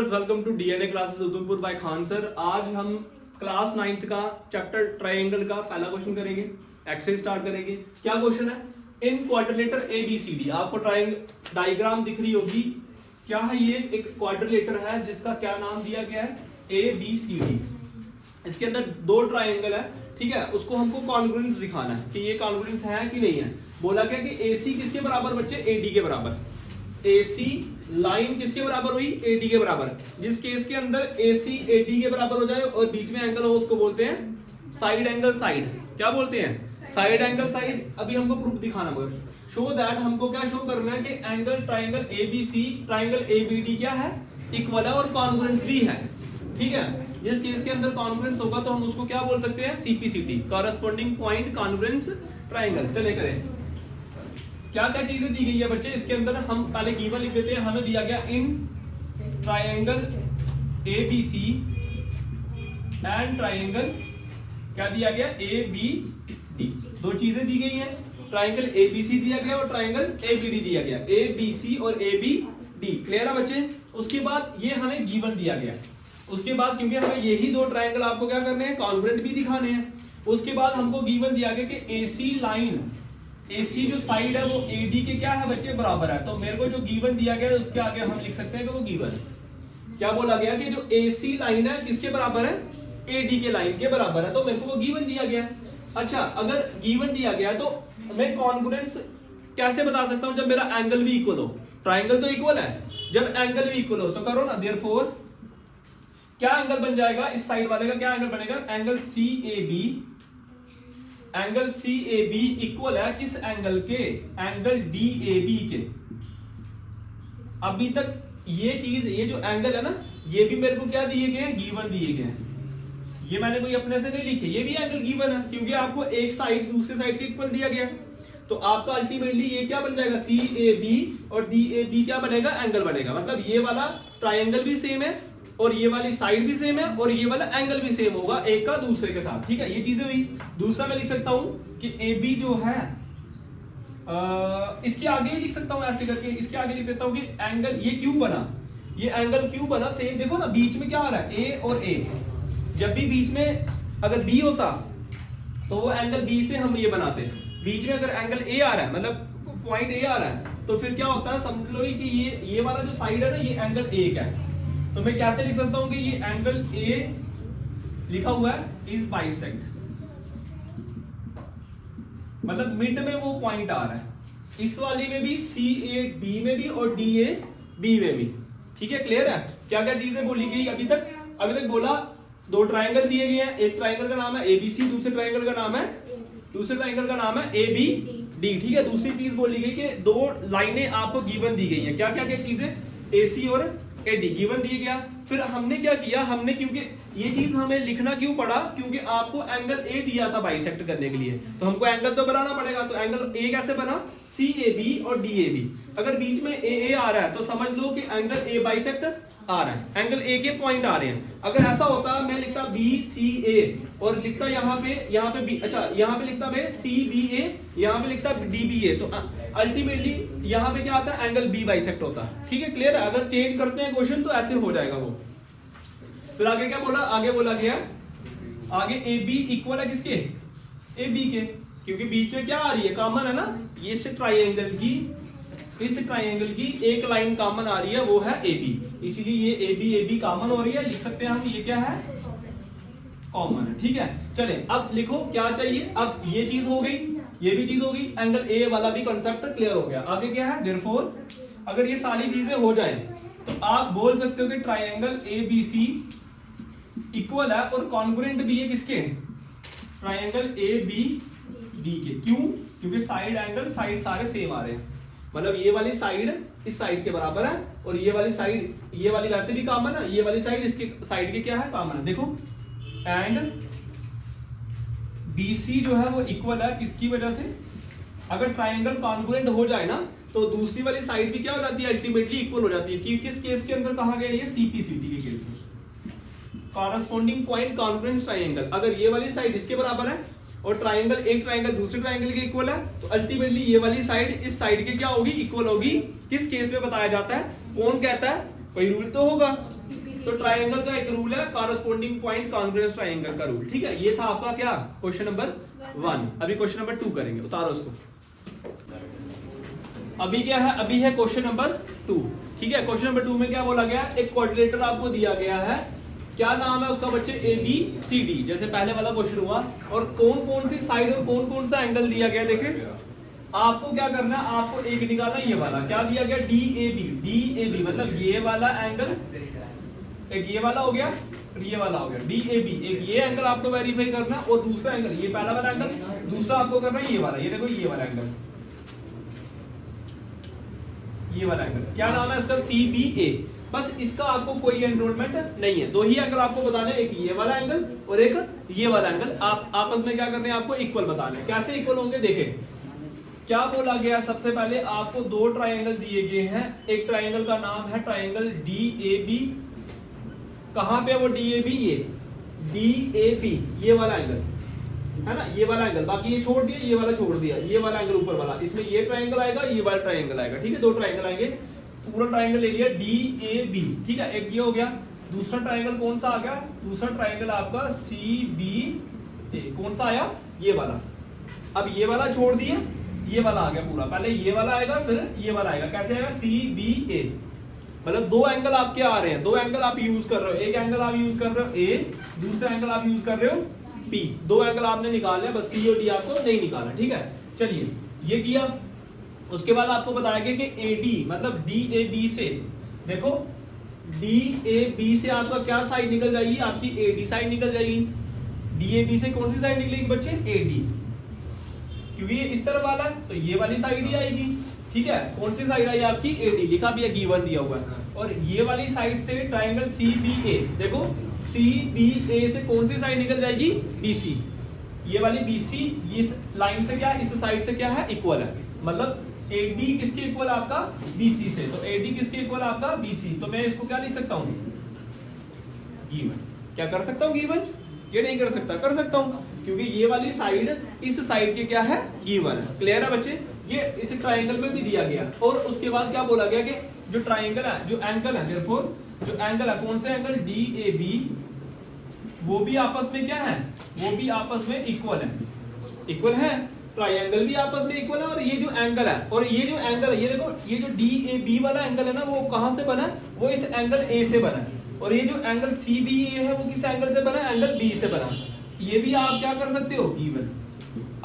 Viewers, welcome to DNA classes Udhampur by Khan sir. आज हम class 9th का चैप्टर ट्रायंगल का पहला क्वेश्चन करेंगे। एक्सरसाइज स्टार्ट करेंगे। क्या क्वेश्चन है? इन क्वाड्रिलेटर एबीसीडी, आपको ट्रायंगल डायग्राम दिख रही होगी। क्या है ये? एक क्वाड्रिलेटर है जिसका क्या नाम दिया गया है? एबीसीडी। इसके अंदर दो ट्रायंगल है, ठीक है। उसको हमको कॉन्ग्रुएंस दिखाना है कि ये कॉन्ग्रुएंस है कि नहीं है। बोला गया कि एसी किसके बराबर बच्चे? एडी के बराबर। एसी लाइन किसके बराबर हुई? एडी के बराबर। जिस केस के अंदर एसी एडी के बराबर हो जाए और बीच में एंगल हो, उसको बोलते हैं साइड एंगल साइड। क्या बोलते हैं? Side angle side. अभी हमको प्रूफ दिखाना मगर शो दैट, हमको क्या शो करना है कि angle triangle ABC triangle ABD क्या है? इक्वल है और कॉन्ग्रुएंस भी है, ठीक है। जिस केस के अंदर कॉन्ग्रुएंस होगा तो हम उसको क्या बोल सकते हैं? CPCT, corresponding point congruence triangle. चले करें। क्या क्या चीजें दी गई है बच्चे इसके अंदर? हम पहले गिवन लिख देते हैं। हमें दिया गया in triangle ABC and triangle क्या दिया गया? एबीडी। दो चीजें दी गई हैं, ट्रायंगल एबीसी दिया गया और ट्रायंगल एबीडी दिया गया। एबीसी और एबीडी, क्लियर है बच्चे? उसके बाद ये हमें गिवन दिया गया। उसके बाद क्योंकि हमें यही दो ट्रायंगल आपको क्या करने हैं? कॉन्ग्रुएंट भी दिखाने हैं। उसके बाद हमको गिवन दिया गया कि एसी लाइन, एसी जो साइड है वो एडी के क्या है बच्चे? बराबर है। तो मेरे को जो गिवन दिया गया है उसके आगे हम लिख सकते हैं कि वो गिवन है। क्या बोला गया कि जो एसी लाइन है किसके बराबर है? एडी के लाइन के बराबर है। तो मेरे को वो गिवन दिया गया। अच्छा, अगर गिवन दिया गया तो मैं कॉन्ग्रुएंस कैसे बता सकता हूं? जब मेरा एंगल भी इक्वल हो। ट्रायंगल तो इक्वल है, जब एंगल भी इक्वल हो तो करो ना। देयरफॉर क्या एंगल बन जाएगा? इस साइड वाले का क्या एंगल बनेगा? Angle C A B. Angle C A B equal है किस एंगल के? एंगल डी ए बी के। अभी तक ये चीज, ये जो एंगल है ना, ये भी मेरे को क्या दिए गए हैं? गिवन दिए गए हैं। ये मैंने कोई अपने से नहीं लिखे, ये भी एंगल गिवन है क्योंकि आपको एक साइड दूसरे साइड के इक्वल दिया गया। तो आपका अल्टीमेटली ये क्या बन जाएगा? सी ए बी और डी ए बी क्या बनेगा? एंगल बनेगा। मतलब ये वाला ट्रायंगल भी सेम है और ये वाली साइड भी सेम है और ये वाला एंगल भी सेम होगा एक का दूसरे के साथ, ठीक है। ये चीजें हुई। दूसरा मैं लिख सकता हूं कि AB जो है इसके आगे भी लिख सकता हूं ऐसे करके। इसके आगे लिख देता हूं कि एंगल ये क्यों बना, ये एंगल क्यों बना? सेम देखो ना, बीच में क्या आ रहा है? A और A। जब भी बीच में अगर B होता तो वो एंगल B से हम ये बनाते। बीच में अगर एंगल A आ रहा है, मतलब पॉइंट A आ रहा है, तो फिर क्या होता है? समझ लो कि ये वाला जो साइड है ना, ये एंगल A का है। तो मैं कैसे लिख सकता हूं कि ये एंगल A लिखा हुआ है इज बाइसेक्ट, मतलब मिड में वो पॉइंट आ रहा है। इस वाली में भी, CAD में भी और DAB में भी, ठीक है। क्लियर है? क्या क्या चीजें बोली गई अभी तक? अभी तक बोला दो ट्रायंगल दिए गए हैं। एक ट्रायंगल का नाम है ABC, दूसरे ट्रायंगल का नाम है ABD, ठीक है। दूसरी चीज बोली गई कि दो लाइनें आपको गिवन दी गई है। क्या क्या क्या चीजें? AC और एडी गिवन दिए गया। फिर हमने क्या किया? हमने, क्योंकि ये चीज हमें लिखना क्यों पड़ा? क्योंकि आपको एंगल ए दिया था बाइसेक्ट करने के लिए, तो हमको एंगल तो बनाना पड़ेगा। तो एंगल ए कैसे बना? CAB और DAB। अगर बीच में AA आ रहा है तो समझ लो कि एंगल ए बाइसेक्ट आ रहा है, एंगल ए के पॉइंट आ रहे हैं। अगर ऐसा होता, मैं लिखता BCA और लिखता यहाँ पे B, अच्छा यहाँ पे लिखता मैं CBA, यहाँ पे लिखता DBA, तो अल्टीमेटली यहाँ पे क्या आता है? एंगल B बाइसेक्ट होता है, ठीक है। क्लियर है? अगर चेंज करते हैं क्वेश्चन तो ऐसे हो जाएगा वो। फिर आगे क्या बोला? आगे बोला गया, आगे AB इक्वल है किसके? AB के, क्योंकि बीच में क्या आ रही है? कॉमन है ना, ये इस ट्रायंगल की एक लाइन कॉमन आ रही है, वो है AB। इसीलिए ये AB कॉमन हो रही है। लिख सकते हैं हम, ये क्या है? कॉमन है, ठीक है। चले अब लिखो क्या चाहिए। अब ये चीज हो गई, ये भी चीज हो गई, एंगल A वाला भी कंसेप्ट क्लियर हो गया। आगे क्या है? देयरफॉर अगर ये सारी चीजें हो जाए तो आप बोल सकते हो कि ट्रायंगल ABC इक्वल है और कॉन्ग्रुएंट भी है किसके? ट्रायंगल ABD के। क्यों? क्योंकि साइड एंगल साइड सारे सेम आ रहे हैं। मतलब ये वाली साइड इस साइड के बराबर है और ये वाली साइड, ये वाली वैसे भी कॉमन है, ये वाली साइड इसके साइड के क्या है? कॉमन है। देखो, एंड BC जो है वो इक्वल है किसकी वजह से? अगर ट्रायंगल कॉन्ग्रुएंट हो जाए ना तो दूसरी वाली साइड भी क्या हो जाती है? अल्टीमेटली इक्वल हो जाती है। कि किस केस के अंदर कहा गया? ये CPCT के केस में, कॉरेस्पॉन्डिंग पॉइंट कॉन्ग्रुएंस ट्रायंगल। अगर ये वाली साइड इसके बराबर है और ट्रायंगल, एक ट्रायंगल दूसरे ट्रायंगल के इक्वल है, तो अल्टीमेटली ये वाली साइड इस साइड के क्या होगी? इक्वल होगी। किस केस में बताया जाता है? कौन कहता है? कोई रूल तो होगा। तो ट्राइंगल का एक रूल है कॉरस्पॉन्डिंग पॉइंट कॉन्ग्रुएंस ट्राइंगल का रूल, ठीक है। ये था आपका क्या क्वेश्चन नंबर 1। अभी क्वेश्चन नंबर 2 करेंगे, उतारो उसको। अभी क्या है, अभी है क्वेश्चन नंबर 2, ठीक है। क्वेश्चन नंबर 2 में क्या बोला गया, एक क्वाड्रिलेटरल आपको दिया गया है, क्या नाम है उसका बच्चे, ABCD, जैसे पहले वाला क्वेश्चन हुआ। और कौन कौन सी साइड और कौन कौन सा एंगल दिया गया, देखें आपको क्या करना है, आपको एक निकालना, ये वाला क्या दिया गया, DAB मतलब ये वाला एंगल, एक ये वाला हो गया और ये वाला हो गया DAB। एक ये एंगल आपको वेरीफाई करना और दूसरा एंगल, ये पहला वाला एंगल, दूसरा आपको करना ये वाला, ये देखो ये वाला एंगल, ये वाला एंगल क्या नाम है इसका, CBA। बस इसका आपको कोई एनरोलमेंट नहीं है, दो ही एंगल आपको बताने, एक ये वाला एंगल और एक ये वाला एंगल। आप आपस में क्या करने हैं, आपको इक्वल बताने। कैसे इक्वल होंगे, देखें क्या बोला गया। सबसे पहले आपको दो ट्राइंगल दिए गए हैं, एक ट्राइंगल का नाम है ट्राइंगल DAB। कहां पे है वो DAB, ये DAB, ये वाला एंगल है ना, ये वाला एंगल, बाकी ये छोड़ दिया, ये वाला छोड़ दिया, ये वाला एंगल ऊपर वाला, इसमें ये ट्राइंगल आएगा, ये वाला ट्राइंगल आएगा, ठीक है। दो ट्राइंगल आएंगे, पूरा ट्राइंगल ले लिया DAB, ठीक है। एक ये हो गया, दूसरा ट्राइंगल कौन सा आ गया, दूसरा ट्राइंगल आपका CBA, कौन सा आया, ये वाला। अब ये वाला छोड़ दिए, ये वाला आ गया पूरा, पहले ये वाला आएगा फिर ये वाला आएगा, कैसे आएगा, CBA। मतलब दो एंगल आपके आ रहे हैं, दो एंगल आप यूज कर रहे हो, एक एंगल आप यूज कर रहे हो A, दूसरा एंगल आप यूज कर रहे हो P। दो एंगल आपने निकाल लिया, बस C और D आपको नहीं निकालना, ठीक है। चलिए ये किया, उसके बाद आपको बताया गया कि AD मतलब DAB से, देखो DAB से आपका क्या साइड निकल जाएगी, आपकी AD साइड निकल जाएगी। DAB से कौन सी साइड निकलेगी बच्चे, AD, क्योंकि ये इस तरफ वाला है तो ये वाली साइड ही आएगी, ठीक है। कौन सी साइड आई आपकी, AD, लिखा भी है, गिवन दिया हुआ है। और ये वाली साइड से ट्राइंगल CBA, देखो CBA से कौन सी साइड निकल जाएगी, BC, ये वाली BC, इस लाइन से क्या, इस साइड से क्या है, इक्वल है। मतलब AD किसके इक्वल है आपका, BC से, तो AD किसके इक्वल है आपका, BC। तो मैं इसको क्या लिख सकता हूं, गिवन। क्या कर सकता हूं, गिवन, ये नहीं कर सकता, कर सकता हूं, क्योंकि ये वाली साइड इस साइड के क्या है, गिवन है। क्लियर है बच्चे, ये इस ट्राइंगल में भी दिया गया। और उसके बाद क्या बोला गया कि जो ट्राइंगल है, जो एंगल है, देयरफॉर जो एंगल है, कौन से एंगल, DAB, वो भी आपस में क्या है, वो भी आपस में इक्वल है, इक्वल है। ट्राइंगल भी आपस में इक्वल है, और ये जो एंगल है, और ये जो एंगल है, ये देखो, ये जो DAB वाला एंगल है ना, वो कहां से बना है, वो इस एंगल A से बना है। और ये जो एंगल CBA है, वो किस एंगल से बना है, एंगल B से बना है। ये भी आप क्या कर सकते हो, गिवन।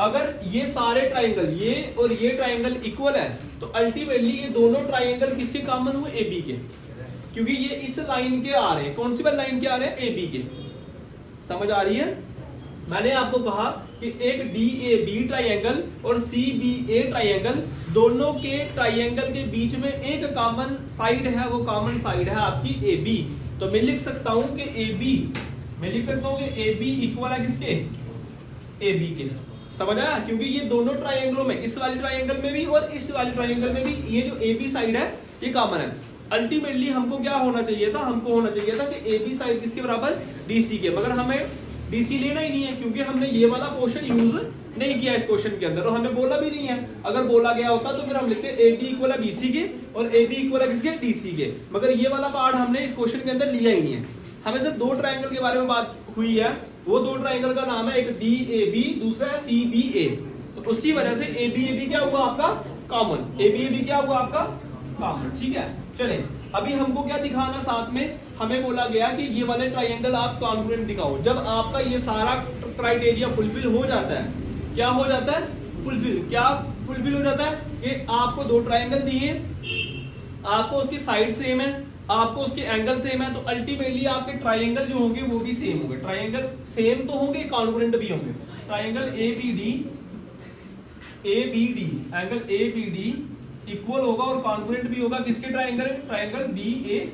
अगर ये सारे ट्राइंगल, ये और ये ट्राइंगल इक्वल है, तो अल्टीमेटली ये दोनों ट्राइंगल किसके कॉमन हुए, AB के, क्योंकि ये इस लाइन के आ रहे हैं। कौन सी वाली लाइन के आ रहे हैं, AB के। समझ आ रही है। मैंने आपको कहा कि एक DAB ट्राइंगल और CBA ट्राइंगल, दोनों के ट्राइंगल के बीच में एक कॉमन साइड है, वो कॉमन साइड है आपकी AB। तो मैं लिख सकता हूं कि AB, मैं लिख सकता हूं कि AB इक्वल है किसके, AB के। समझ आया, क्योंकि ये दोनों ट्राइंगलों में, इस वाली ट्राइंगल में भी और इस वाली ट्राइंगल में भी, ये जो AB साइड है ये कॉमन है। अल्टीमेटली हमको क्या होना चाहिए था, हमको होना चाहिए था कि AB साइड किसके बराबर, DC के, मगर हमें DC लेना ही नहीं है, क्योंकि हमने ये वाला पोर्शन यूज नहीं किया इस क्वेश्चन के अंदर, और हमें बोला भी नहीं है। अगर बोला गया होता तो फिर हम लिखते AD इक्वल है BC के और AB इक्वल है किसके, DC के, मगर ये वाला पार्ट हमने इस क्वेश्चन के अंदर लिया ही नहीं है। हमें सिर्फ दो ट्राइंगल के बारे में बात हुई है, वो दो ट्राइंगल का नाम है, एक DAB, दूसरा है CBA। तो उसकी वजह से ABAB क्या हुआ आपका, कॉमन, ABAB क्या हुआ आपका, कॉमन, ठीक है। चले, अभी हमको क्या दिखाना, साथ में हमें बोला गया कि ये वाले ट्राइंगल आप कॉन्ग्रुएंट दिखाओ। जब आपका ये सारा क्राइटेरिया फुलफिल हो जाता है, क्या हो जाता है, फुलफिल, क्या फुलफिल हो जाता है कि आपको दो ट्राइंगल दिए, आपको उसकी साइड सेम है, आपको उसके एंगल सेम है, तो अल्टीमेटली आपके ट्राइंगल जो होंगे वो भी सेम होंगे। ट्राइंगल सेम तो होंगे, कॉन्ग्रुएंट भी होंगे। Triangle ABD angle ABD equal होगा और कॉन्ग्रुएंट भी होगा किसके ट्राइंगल, ट्राइंगल BAC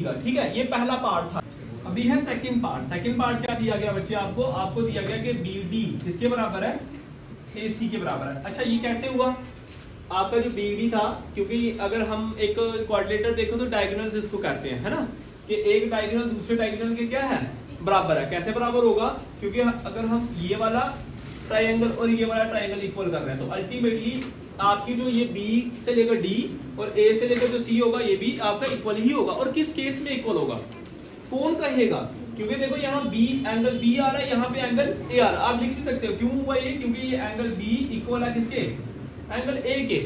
का, ठीक है। ये पहला पार्ट था। अभी है सेकंड पार्ट। सेकंड पार्ट क्या दिया गया बच्चे आपको, आपको दिया गया कि BD किसके बराबर है, AC के बराबर है। अच्छा, ये कैसे हुआ, आपका जो BD था, क्योंकि अगर हम एक क्वाड्रिलेटर देखें तो डायगोनल्स इसको कहते हैं, है ना, कि एक डायगोनल दूसरे डायगोनल के क्या है, बराबर है। कैसे बराबर होगा, क्योंकि अगर हम ये वाला ट्राइंगल और ये वाला ट्राइंगल इक्वल कर रहे हैं, तो अल्टीमेटली आपकी जो ये बी से लेकर डी और ए से लेकर जो सी होगा ये भी आपका इक्वल ही होगा। और किस केस में इक्वल होगा, कौन कहेगा, क्योंकि देखो यहाँ बी एंगल बी आ रहा है, यहाँ पे एंगल ए आ रहा है। आप लिख भी सकते हो क्यों हुआ ये, क्योंकि ये एंगल बी इक्वल है किसके, एंगल ए के,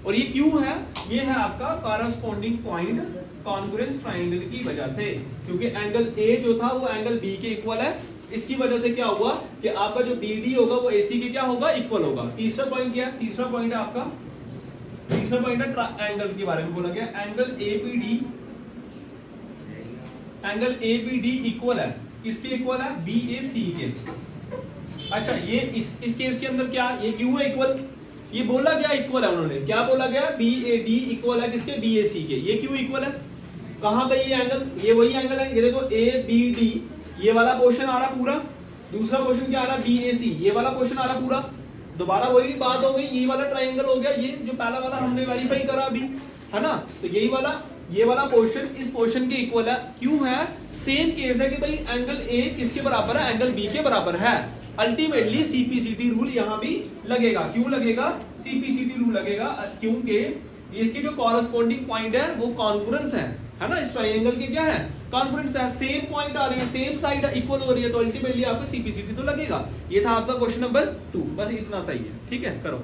और ये क्यों है, ये है आपका कॉरस्पॉन्डिंग पॉइंट कॉन्ग्रुएंस ट्रायंगल की वजह से, क्योंकि एंगल ए जो था वो एंगल बी के इक्वल है। इसकी वजह से क्या हुआ कि आपका जो BD होगा वो AC के क्या होगा, इक्वल होगा। तीसरा पॉइंट क्या है, तीसरा पॉइंट है आपका, तीसरा पॉइंट है एंगल के बारे में बोला गया, एंगल ABD इक्वल है किसके इक्वल है, BAC के। अच्छा ये इस केस के अंदर क्या, ये क्यों है इक्वल, ये बोला गया इक्वल है, उन्होंने क्या बोला गया, BAD इक्वल है किसके, BAC के। ये क्यों इक्वल है, कहां पे ये एंगल, ये वही एंगल है, ये देखो ABD ये वाला पोर्शन आ रहा पूरा, दूसरा पोर्शन क्या आ रहा, BAC ये वाला पोर्शन आ रहा पूरा, दोबारा वही बात हो गई, ये वाला ट्रायंगल हो गया, ये जो पहला वाला हमने वेरीफाई करा अभी, है ना। तो यही वाला ये वाला पोर्शन इस पोर्शन के इक्वल है, क्यों है, सेम केस है कि भाई एंगल A किसके बराबर है, एंगल B के बराबर है। अल्टीमेटली CPCT रूल यहां भी लगेगा, क्यों लगेगा, CPCT रूल लगेगा, क्योंकि इसके जो कॉरस्पॉन्डिंग पॉइंट है वो कॉन्ग्रुएंस है ना, इस ट्रायंगल के क्या है, कॉन्ग्रुएंस है, सेम पॉइंट आ रही है, सेम साइड इक्वल हो रही है, तो अल्टीमेटली आपको CPCT तो लगेगा। ये था आपका क्वेश्चन नंबर 2, बस इतना सही है, ठीक है, करो।